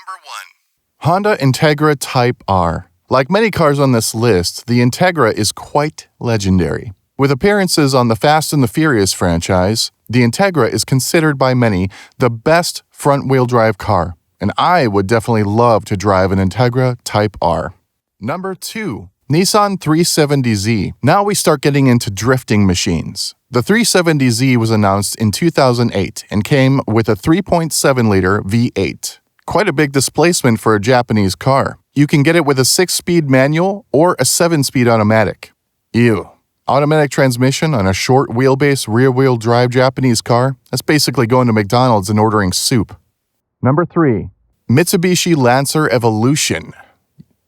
Number 1. Honda Integra Type R. Like many cars on this list, the Integra is quite legendary. With appearances on the Fast and the Furious franchise, the Integra is considered by many the best front-wheel drive car, and I would definitely love to drive an Integra Type R. Number 2. Nissan 370Z. Now we start getting into drifting machines. The 370Z was announced in 2008 and came with a 3.7-liter V8. Quite a big displacement for a Japanese car. You can get it with a 6-speed manual or a 7-speed automatic. Ew. Automatic transmission on a short wheelbase rear-wheel drive Japanese car? That's basically going to McDonald's and ordering soup. Number 3. Mitsubishi Lancer Evolution.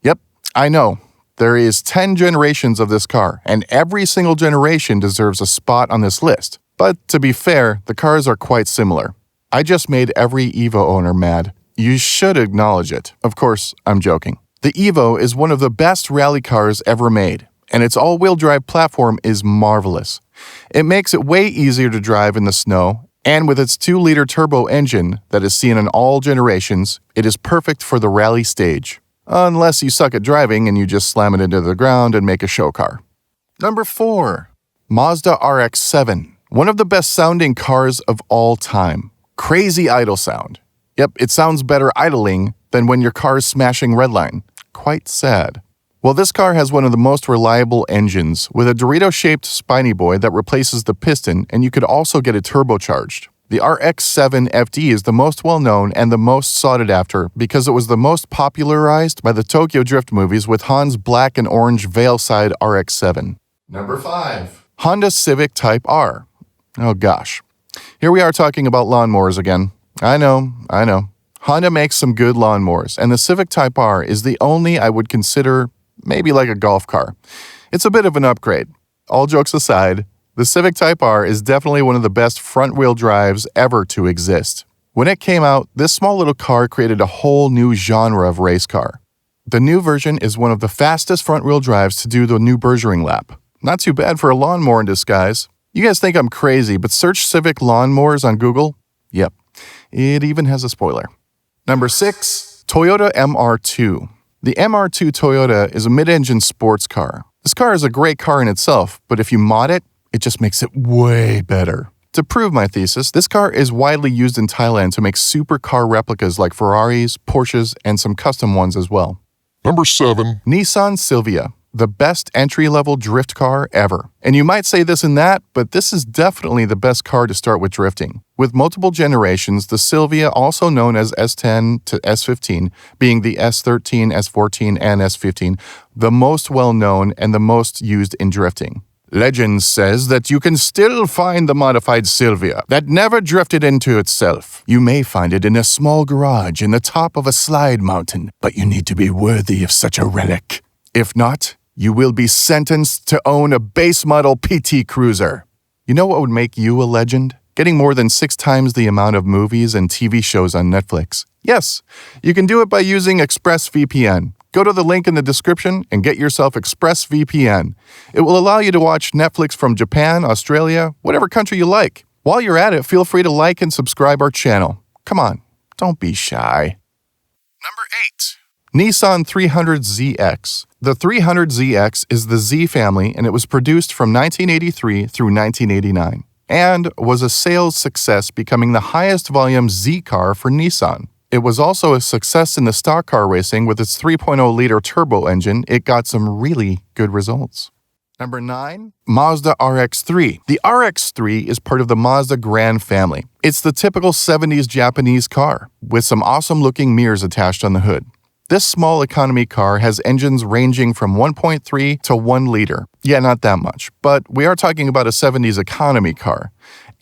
Yep, I know. There is 10 generations of this car, and every single generation deserves a spot on this list. But to be fair, the cars are quite similar. I just made every Evo owner mad. You should acknowledge it. Of course, I'm joking. The Evo is one of the best rally cars ever made, and its all-wheel drive platform is marvelous. It makes it way easier to drive in the snow, and with its 2-liter turbo engine that is seen in all generations, it is perfect for the rally stage. Unless you suck at driving and you just slam it into the ground and make a show car. Number 4. Mazda RX-7. One of the best sounding cars of all time. Crazy idle sound. Yep, it sounds better idling than when your car is smashing redline. Quite sad. Well, this car has one of the most reliable engines, with a Dorito-shaped spiny boy that replaces the piston, and you could also get it turbocharged. The RX-7 FD is the most well-known and the most sought-after because it was the most popularized by the Tokyo Drift movies with Han's black and orange Veilside RX-7. Number 5. Honda Civic Type R. Oh gosh. Here we are talking about lawnmowers again. I know. Honda makes some good lawnmowers, and the Civic Type R is the only I would consider maybe like a golf car. It's a bit of an upgrade. All jokes aside, the Civic Type R is definitely one of the best front-wheel drives ever to exist. When it came out, this small little car created a whole new genre of race car. The new version is one of the fastest front-wheel drives to do the new Bergering lap. Not too bad for a lawnmower in disguise. You guys think I'm crazy, but search Civic lawnmowers on Google. Yep, it even has a spoiler. Number 6. Toyota MR2. The MR2 Toyota is a mid-engine sports car. This car is a great car in itself, but if you mod it, it just makes it way better. To prove my thesis, this car is widely used in Thailand to make supercar replicas like Ferraris, Porsches, and some custom ones as well. Number 7. Nissan Silvia, the best entry-level drift car ever. And you might say this and that, but this is definitely the best car to start with drifting. With multiple generations, the Silvia, also known as S10 to S15, being the S13, S14, and S15, the most well-known and the most used in drifting. Legend says that you can still find the modified Silvia that never drifted into itself. You may find it in a small garage in the top of a slide mountain, but you need to be worthy of such a relic. If not, you will be sentenced to own a base model PT Cruiser. You know what would make you a legend? Getting more than 6 times the amount of movies and TV shows on Netflix. Yes, you can do it by using ExpressVPN. Go to the link in the description and get yourself ExpressVPN. It will allow you to watch Netflix from Japan, Australia, whatever country you like. While you're at it, feel free to like and subscribe our channel. Come on, don't be shy. Number 8. Nissan 300ZX. The 300ZX is the Z family, and it was produced from 1983 through 1989, and was a sales success, becoming the highest volume Z car for Nissan. It was also a success in the stock car racing with its 3.0-liter turbo engine. It got some really good results. Number 9. Mazda RX-3. The RX-3 is part of the Mazda Grand family. It's the typical 70s Japanese car, with some awesome-looking mirrors attached on the hood. This small economy car has engines ranging from 1.3 to 1 liter. Yeah, not that much, but we are talking about a 70s economy car.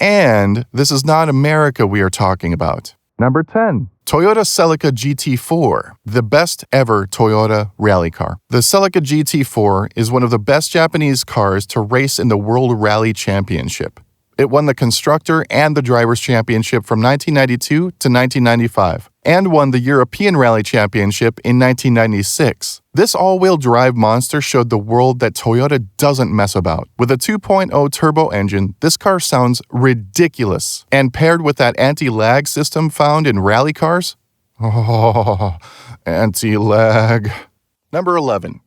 And this is not America we are talking about. Number 10. Toyota Celica GT4, the best ever Toyota rally car. The Celica GT4 is one of the best Japanese cars to race in the World Rally Championship. It won the Constructor and the Drivers' Championship from 1992 to 1995, and won the European Rally Championship in 1996. This all-wheel drive monster showed the world that Toyota doesn't mess about. With a 2.0 turbo engine, this car sounds ridiculous, and paired with that anti-lag system found in rally cars, Oh, anti-lag. Number 11.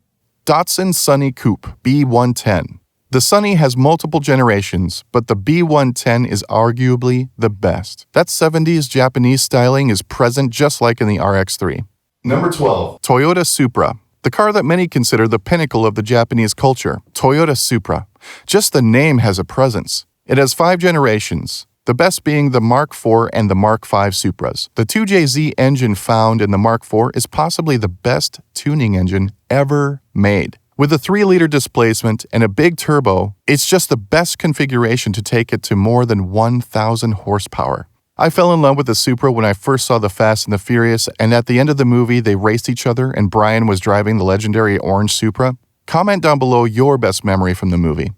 Datsun Sunny Coupe B110. The Sunny has multiple generations, but the B110 is arguably the best. That 70s Japanese styling is present just like in the RX-3. Number 12. Toyota Supra. The car that many consider the pinnacle of the Japanese culture. Toyota Supra. Just the name has a presence. It has 5 generations, the best being the Mark IV and the Mark V Supras. The 2JZ engine found in the Mark IV is possibly the best tuning engine ever made. With a 3-liter displacement and a big turbo, it's just the best configuration to take it to more than 1,000 horsepower. I fell in love with the Supra when I first saw The Fast and the Furious, and at the end of the movie, they raced each other and Brian was driving the legendary orange Supra. Comment down below your best memory from the movie.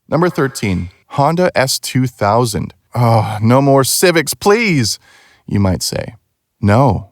Number 13. Honda S2000. Oh, no more Civics, please, you might say. No.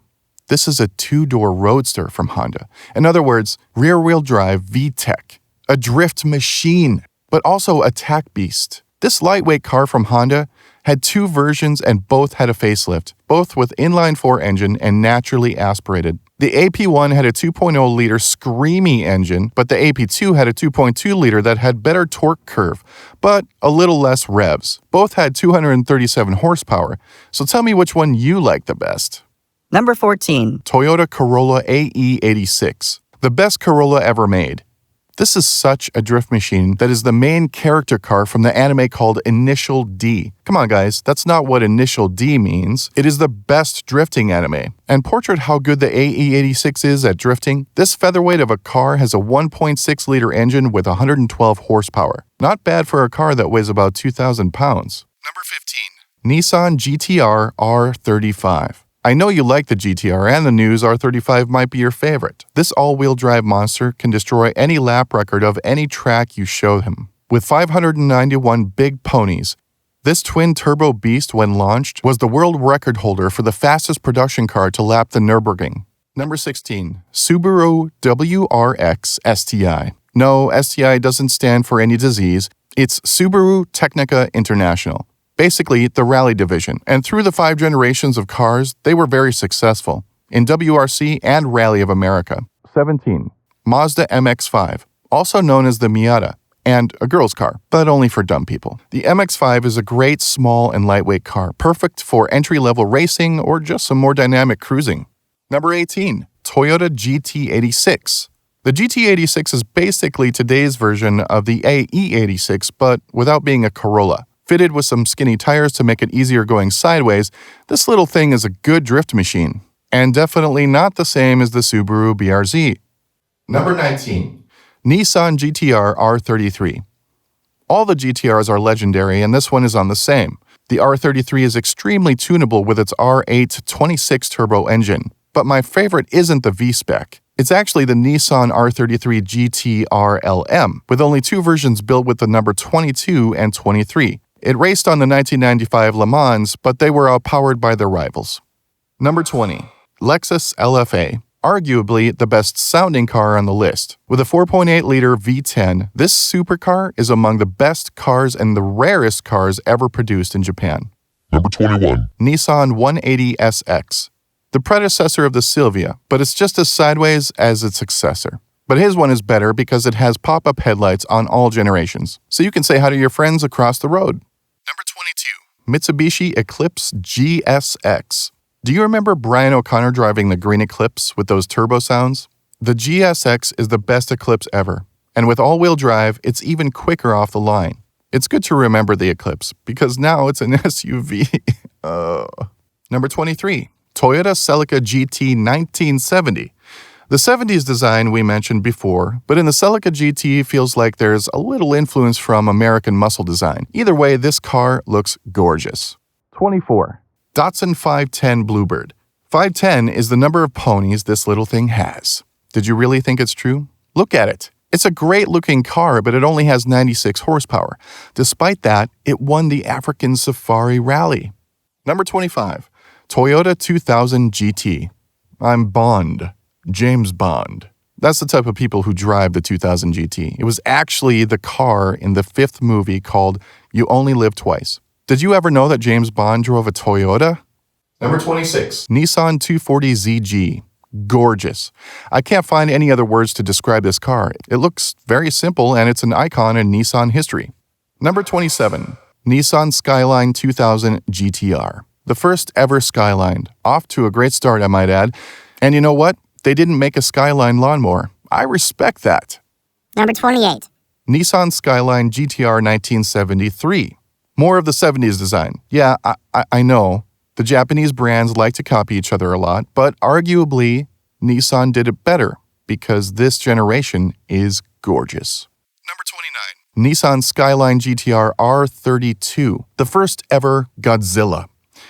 This is a 2-door roadster from Honda. In other words, rear-wheel drive VTEC. A drift machine, but also a tack beast. This lightweight car from Honda had 2 versions and both had a facelift, both with inline-4 engine and naturally aspirated. The AP1 had a 2.0-liter screamy engine, but the AP2 had a 2.2-liter that had better torque curve, but a little less revs. Both had 237 horsepower, so tell me which one you like the best. Number 14. Toyota Corolla AE86, the best Corolla ever made. This is such a drift machine that is the main character car from the anime called Initial D. Come on guys, that's not what Initial D means. It is the best drifting anime. And portrait how good the AE86 is at drifting, this featherweight of a car has a 1.6-liter engine with 112 horsepower. Not bad for a car that weighs about 2,000 pounds. Number 15. Nissan GTR R33. I know you like the GTR and the news R35 might be your favorite. This all-wheel drive monster can destroy any lap record of any track you show him. With 591 big ponies, this twin-turbo beast when launched was the world record holder for the fastest production car to lap the Nürburgring. Number 16. Subaru WRX STI. No, STI doesn't stand for any disease. It's Subaru Technica International. Basically, the rally division, and through the 5 generations of cars, they were very successful in WRC and Rally of America. 17. Mazda MX-5, also known as the Miata, and a girl's car, but only for dumb people. The MX-5 is a great small and lightweight car, perfect for entry-level racing or just some more dynamic cruising. Number 18. Toyota GT86. The GT86 is basically today's version of the AE86, but without being a Corolla. Fitted with some skinny tires to make it easier going sideways, this little thing is a good drift machine. And definitely not the same as the Subaru BRZ. Number 19. Nissan GTR R33. All the GTRs are legendary and this one is on the same. The R33 is extremely tunable with its R8 26 turbo engine. But my favorite isn't the V-Spec. It's actually the Nissan R33 GT RLM, with only 2 versions built with the number 22 and 23. It raced on the 1995 Le Mans, but they were outpowered by their rivals. Number 20. Lexus LFA. Arguably the best sounding car on the list. With a 4.8-liter V10, this supercar is among the best cars and the rarest cars ever produced in Japan. Number 21. Nissan 180SX. The predecessor of the Silvia, but it's just as sideways as its successor. But his one is better because it has pop-up headlights on all generations, so you can say hi to your friends across the road. Number 22. Mitsubishi Eclipse GSX. Do you remember Brian O'Connor driving the green Eclipse with those turbo sounds? The GSX is the best Eclipse ever, and with all-wheel drive, it's even quicker off the line. It's good to remember the Eclipse, because now it's an SUV. Number 23. Toyota Celica GT 1970. The 70s design we mentioned before, but in the Celica GT feels like there's a little influence from American muscle design. Either way, this car looks gorgeous. 24. Datsun 510 Bluebird. 510 is the number of ponies this little thing has. Did you really think it's true? Look at it. It's a great-looking car, but it only has 96 horsepower. Despite that, it won the African Safari Rally. Number 25. Toyota 2000 GT. I'm Bond. James Bond. That's the type of people who drive the 2000 GT. It was actually the car in the 5th movie called You Only Live Twice. Did you ever know that James Bond drove a Toyota? Number 26. Nissan 240ZG. Gorgeous. I can't find any other words to describe this car. It looks very simple and it's an icon in Nissan history. Number 27. Nissan Skyline 2000 GTR. The first ever Skyline. Off to a great start, I might add. And you know what? They didn't make a Skyline lawnmower. I respect that. Number 28. Nissan Skyline GTR 1973. More of the 70s design. Yeah, I know. The Japanese brands like to copy each other a lot, but arguably, Nissan did it better because this generation is gorgeous. Number 29. Nissan Skyline GTR R33, the first ever Godzilla.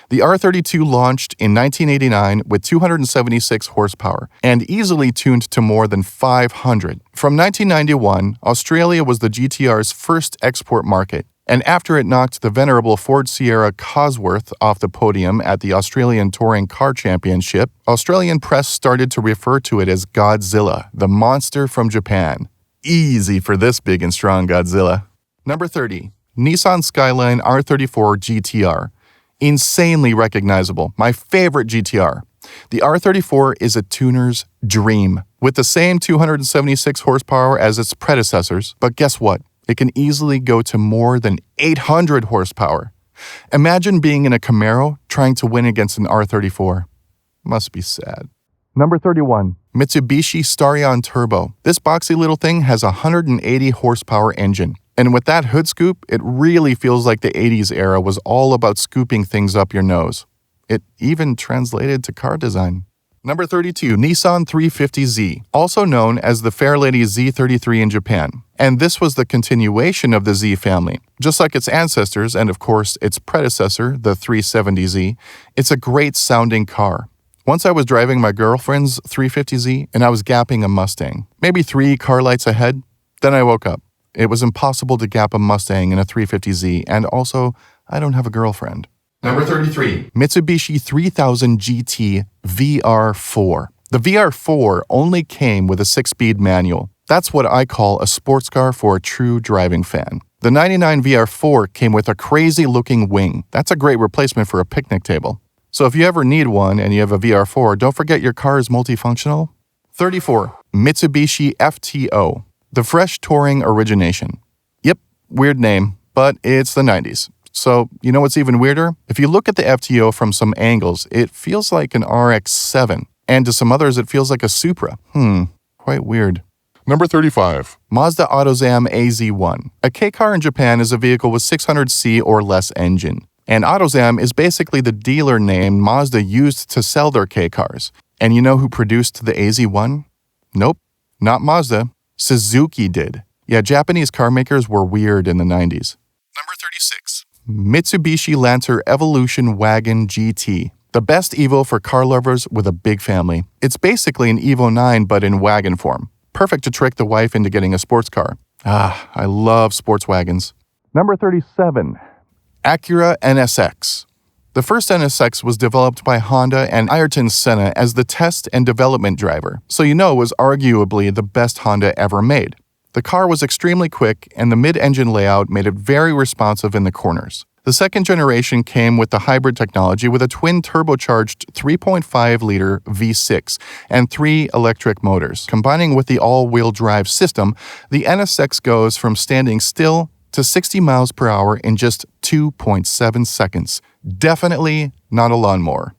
The R32 launched in 1989 with 276 horsepower and easily tuned to more than 500. From 1991, Australia was the GTR's first export market, and after it knocked the venerable Ford Sierra Cosworth off the podium at the Australian Touring Car Championship, Australian press started to refer to it as Godzilla, the monster from Japan. Easy for this big and strong Godzilla. Number 30. Nissan Skyline R34 GTR. Insanely recognizable. My favorite GTR. The R34 is a tuner's dream, with the same 276 horsepower as its predecessors, but guess what? It can easily go to more than 800 horsepower. Imagine being in a Camaro trying to win against an R34. Must be sad. Number 31. Mitsubishi Starion Turbo. This boxy little thing has a 180 horsepower engine. And with that hood scoop, it really feels like the 80s era was all about scooping things up your nose. It even translated to car design. Number 32. Nissan 350Z, also known as the Fairlady Z33 in Japan. And this was the continuation of the Z family. Just like its ancestors and, of course, its predecessor, the 370Z, it's a great sounding car. Once I was driving my girlfriend's 350Z and I was gapping a Mustang, maybe 3 car lights ahead. Then I woke up. It was impossible to gap a Mustang in a 350Z, and also, I don't have a girlfriend. Number 33. Mitsubishi 3000 GT VR4. The VR4 only came with a 6-speed manual. That's what I call a sports car for a true driving fan. The 99 VR4 came with a crazy-looking wing. That's a great replacement for a picnic table. So if you ever need one and you have a VR4, don't forget your car is multifunctional. 34. Mitsubishi FTO. The fresh touring origination. Yep, weird name, but it's the 90s. So, you know what's even weirder? If you look at the FTO from some angles, it feels like an RX-7. And to some others, it feels like a Supra. Quite weird. Number 35. Mazda AutoZam AZ1. A K-car in Japan is a vehicle with 600C or less engine. And AutoZam is basically the dealer name Mazda used to sell their K-cars. And you know who produced the AZ1? Nope, not Mazda. Suzuki did. Yeah, Japanese car makers were weird in the 90s. Number 36. Mitsubishi Lancer Evolution Wagon GT. The best Evo for car lovers with a big family. It's basically an Evo 9 but in wagon form. Perfect to trick the wife into getting a sports car. I love sports wagons. Number 37. Acura NSX. The first NSX was developed by Honda and Ayrton Senna as the test and development driver, so you know it was arguably the best Honda ever made. The car was extremely quick, and the mid-engine layout made it very responsive in the corners. The second generation came with the hybrid technology with a twin turbocharged 3.5-liter V6 and 3 electric motors. Combining with the all-wheel drive system, the NSX goes from standing still to 60 miles per hour in just 2.7 seconds. Definitely not a lawnmower.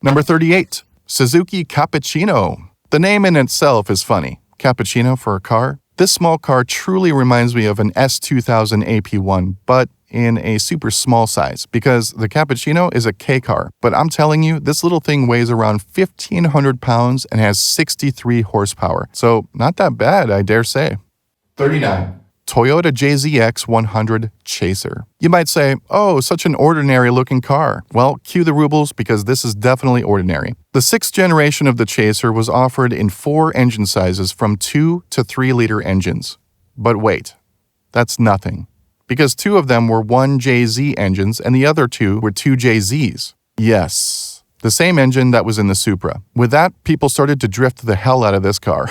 Number 38. Suzuki Cappuccino. The name in itself is funny. Cappuccino for a car? This small car truly reminds me of an S2000 AP1, but in a super small size, because the Cappuccino is a K-car. But I'm telling you, this little thing weighs around 1,500 pounds and has 63 horsepower. So not that bad, I dare say. 39. Toyota JZX100 Chaser. You might say, oh, such an ordinary-looking car. Well, cue the rubles because this is definitely ordinary. The 6th generation of the Chaser was offered in 4 engine sizes from 2 to 3-liter engines. But wait, that's nothing. Because 2 of them were 1JZ engines and the other 2 were 2JZs. Yes, the same engine that was in the Supra. With that, people started to drift the hell out of this car.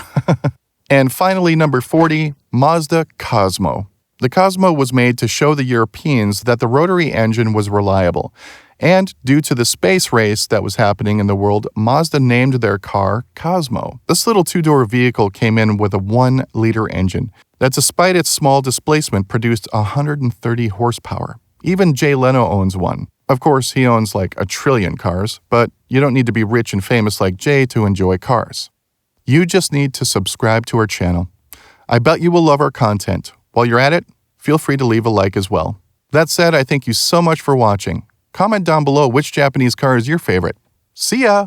And finally, number 40, Mazda Cosmo. The Cosmo was made to show the Europeans that the rotary engine was reliable. And due to the space race that was happening in the world, Mazda named their car Cosmo. This little two-door vehicle came in with a 1-liter engine that, despite its small displacement, produced 130 horsepower. Even Jay Leno owns one. Of course, he owns like a trillion cars, but you don't need to be rich and famous like Jay to enjoy cars. You just need to subscribe to our channel. I bet you will love our content. While you're at it, feel free to leave a like as well. That said, I thank you so much for watching. Comment down below which Japanese car is your favorite. See ya!